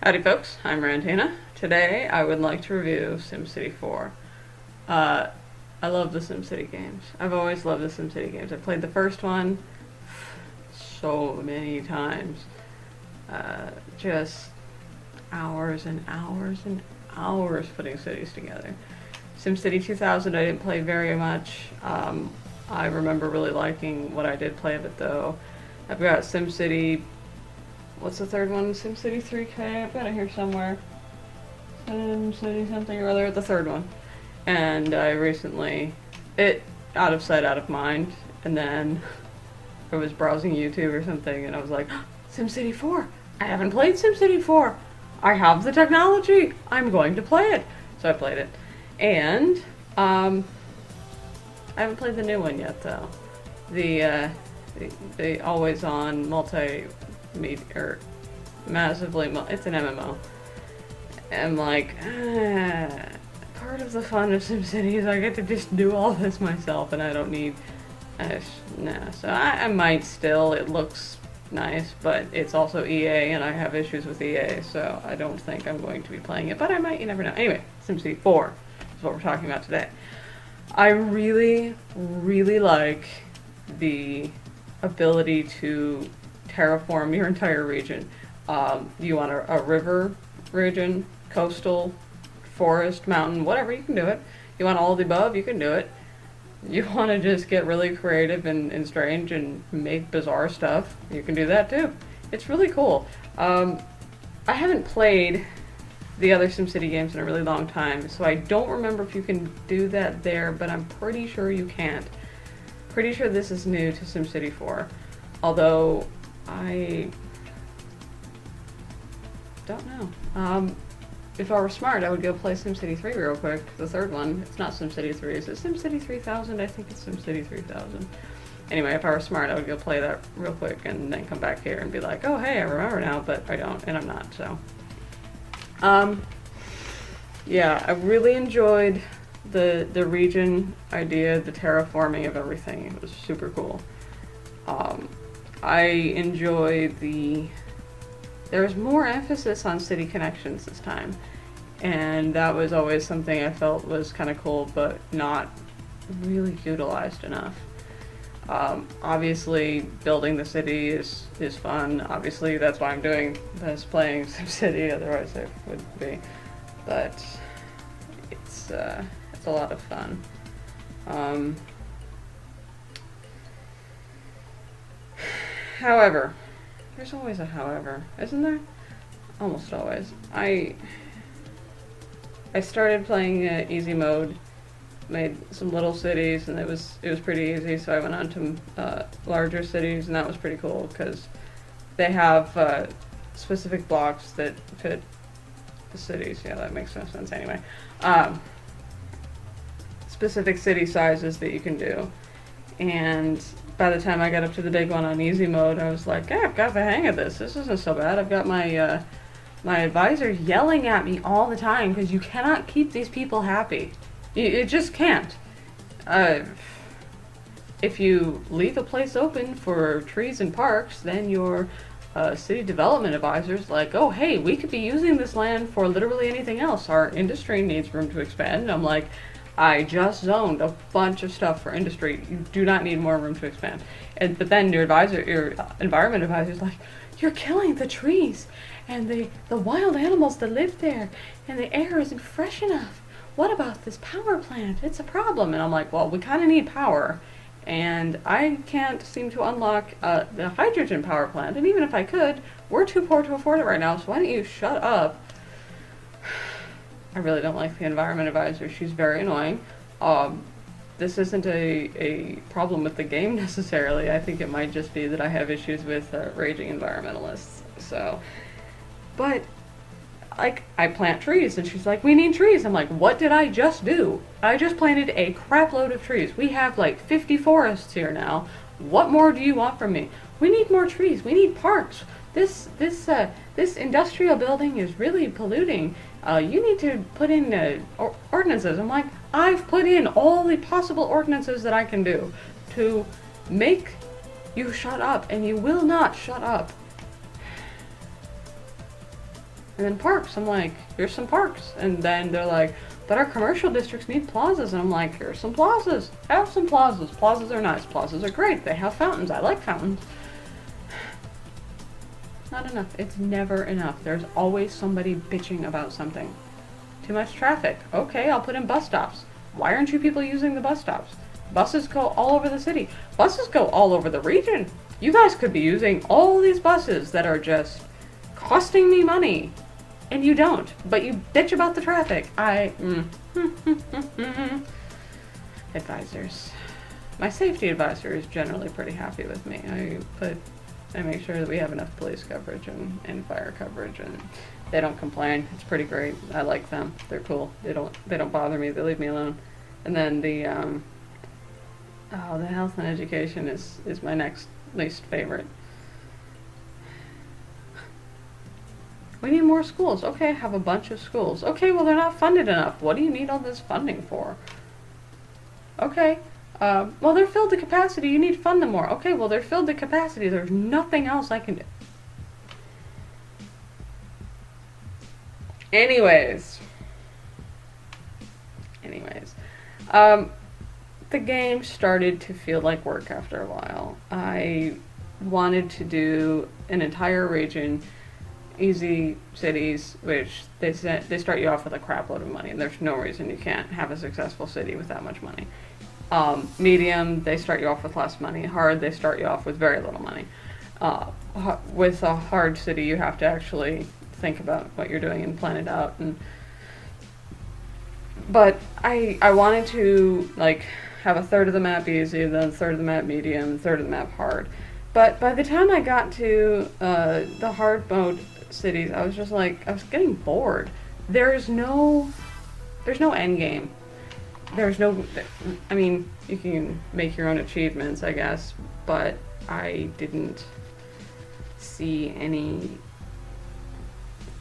Howdy folks, I'm Rantina. Today I would like to review SimCity 4. I love the SimCity games. I've always loved the SimCity games. I played the first one so many times. Just hours and hours and hours putting cities together. SimCity 2000 I didn't play very much. I remember really liking what I did play of it though. I've got SimCity. What's the third one? SimCity 3K? I've got it here somewhere. SimCity something or other, the third one. And I recently, out of sight, out of mind, and then I was browsing YouTube or something and I was like, SimCity 4! I haven't played SimCity 4! I have the technology! I'm going to play it! So I played it. And, I haven't played the new one yet though. The always on multi-media, or massively, it's an MMO. And like, part of the fun of SimCity is I get to just do all this myself and I don't need, nah. So I might still, it looks nice, but it's also EA and I have issues with EA, so I don't think I'm going to be playing it, but I might, you never know. Anyway, SimCity 4 is what we're talking about today. I really, really like the ability to terraform your entire region. You want a river region, coastal, forest, mountain, whatever, you can do it. You want all of the above, you can do it. You want to just get really creative and strange and make bizarre stuff, you can do that too. It's really cool. I haven't played the other SimCity games in a really long time, so I don't remember if you can do that there, but I'm pretty sure you can't. Pretty sure this is new to SimCity 4, although I don't know. If I were smart, I would go play SimCity 3 real quick, the third one. It's not SimCity 3, is it SimCity 3000? I think it's SimCity 3000. Anyway, if I were smart, I would go play that real quick and then come back here and be like, oh hey, I remember now, but I don't, and I'm not, so. Yeah, I really enjoyed the region idea, the terraforming of everything. It was super cool. I enjoy there was more emphasis on city connections this time, and that was always something I felt was kind of cool, but not really utilized enough. Obviously, building the city is fun. Obviously, that's why I'm doing this, playing SimCity, otherwise I wouldn't be. But it's a lot of fun. However, there's always a however, isn't there? Almost always. I started playing easy mode, made some little cities, and it was pretty easy. So I went on to larger cities, and that was pretty cool because they have specific blocks that fit the cities. Yeah, that makes no sense anyway. Specific city sizes that you can do, and by the time I got up to the big one on easy mode, I was like, I've got the hang of this. This isn't so bad. I've got my my advisor yelling at me all the time because you cannot keep these people happy. You just can't. If you leave a place open for trees and parks, then your city development advisor's like, oh hey, we could be using this land for literally anything else. Our industry needs room to expand. And I'm like, I just zoned a bunch of stuff for industry. You do not need more room to expand. But then your environment advisor's like, you're killing the trees and the wild animals that live there, and the air isn't fresh enough. What about this power plant? It's a problem. And I'm like, well, we kind of need power, and I can't seem to unlock the hydrogen power plant. And even if I could, we're too poor to afford it right now, so why don't you shut up? I really don't like the environment advisor. She's very annoying. This isn't a problem with the game necessarily. I think it might just be that I have issues with raging environmentalists. So, but like, I plant trees and she's like, we need trees. I'm like, what did I just do? I just planted a crap load of trees. We have like 50 forests here now. What more do you want from me? We need more trees. We need parks. This industrial building is really polluting. You need to put in ordinances. I'm like, I've put in all the possible ordinances that I can do to make you shut up, and you will not shut up. And then parks, I'm like, here's some parks. And then they're like, but our commercial districts need plazas. And I'm like, here's some plazas. Have some plazas. Plazas are nice. Plazas are great. They have fountains. I like fountains. Not enough. It's never enough. There's always somebody bitching about something. Too much traffic. Okay, I'll put in bus stops. Why aren't you people using the bus stops? Buses go all over the city. Buses go all over the region. You guys could be using all these buses that are just costing me money. And you don't, but you bitch about the traffic. Advisors. My safety advisor is generally pretty happy with me. I make sure that we have enough police coverage and fire coverage, and they don't complain. It's pretty great. I like them. They're cool. They don't bother me. They leave me alone. And then the health and education is my next least favorite. We need more schools. Okay, have a bunch of schools. Okay, well, they're not funded enough. What do you need all this funding for? Okay, well, they're filled to capacity. You need to fund them more. Okay, well, they're filled to capacity. There's nothing else I can do. Anyways. The game started to feel like work after a while. I wanted to do an entire region, easy cities, which they start you off with a crap load of money, and there's no reason you can't have a successful city with that much money. Medium, they start you off with less money. Hard, they start you off with very little money. With a hard city, you have to actually think about what you're doing and plan it out. But I wanted to have a third of the map easy, then a third of the map medium, a third of the map hard. But by the time I got to the hard mode cities, I was just I was getting bored. There's no end game. I mean, you can make your own achievements, I guess, but I didn't see any.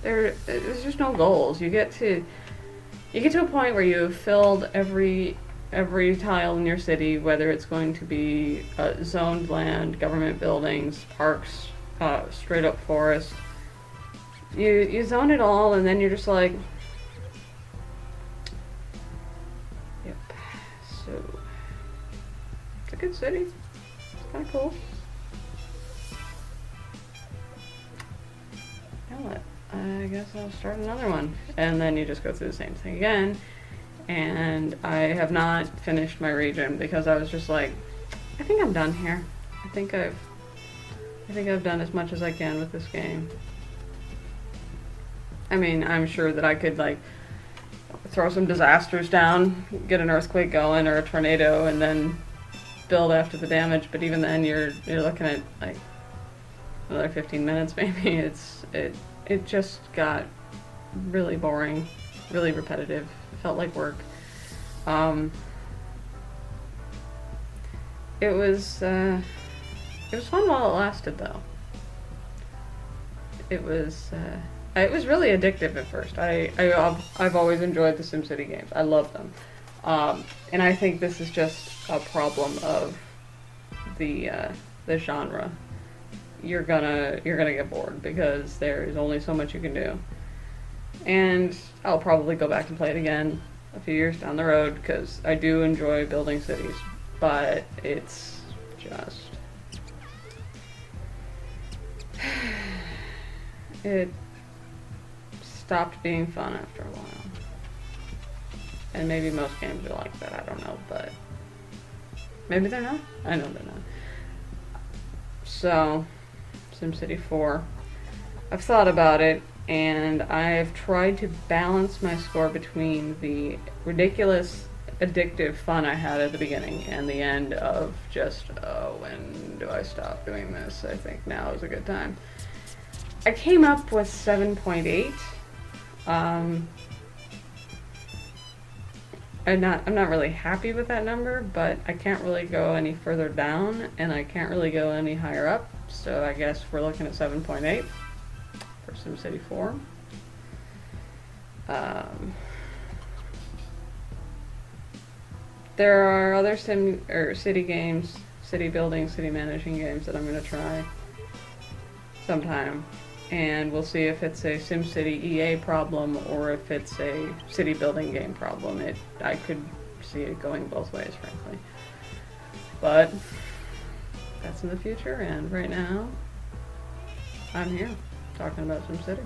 There's just no goals. You get to a point where you've filled every tile in your city, whether it's going to be zoned land, government buildings, parks, straight up forest. You zone it all, and then you're just like, yep. So it's a good city. It's kind of cool. I guess I'll start another one, and then you just go through the same thing again. And I have not finished my region because I was just like, I think I'm done here. I think I've done as much as I can with this game. I mean, I'm sure that I could throw some disasters down, get an earthquake going or a tornado, and then build after the damage. But even then, you're looking at another 15 minutes maybe. It just got really boring, really repetitive. It felt like work. It was fun while it lasted, though. It was really addictive at first. I've always enjoyed the SimCity games. I love them, and I think this is just a problem of the genre. You're gonna get bored because there is only so much you can do. And I'll probably go back and play it again a few years down the road because I do enjoy building cities, but it's just it stopped being fun after a while. And maybe most games are like that, I don't know, but maybe they're not. I know they're not. So SimCity 4. I've thought about it, and I've tried to balance my score between the ridiculous, addictive fun I had at the beginning and the end of just, when do I stop doing this? I think now is a good time. I came up with 7.8. I'm not really happy with that number, but I can't really go any further down, and I can't really go any higher up. So I guess we're looking at 7.8 for SimCity 4. There are other city games, city building, city managing games that I'm going to try sometime. and we'll see if it's a SimCity EA problem or if it's a city building game problem. I could see it going both ways, frankly. But that's in the future, and right now, I'm here talking about SimCity.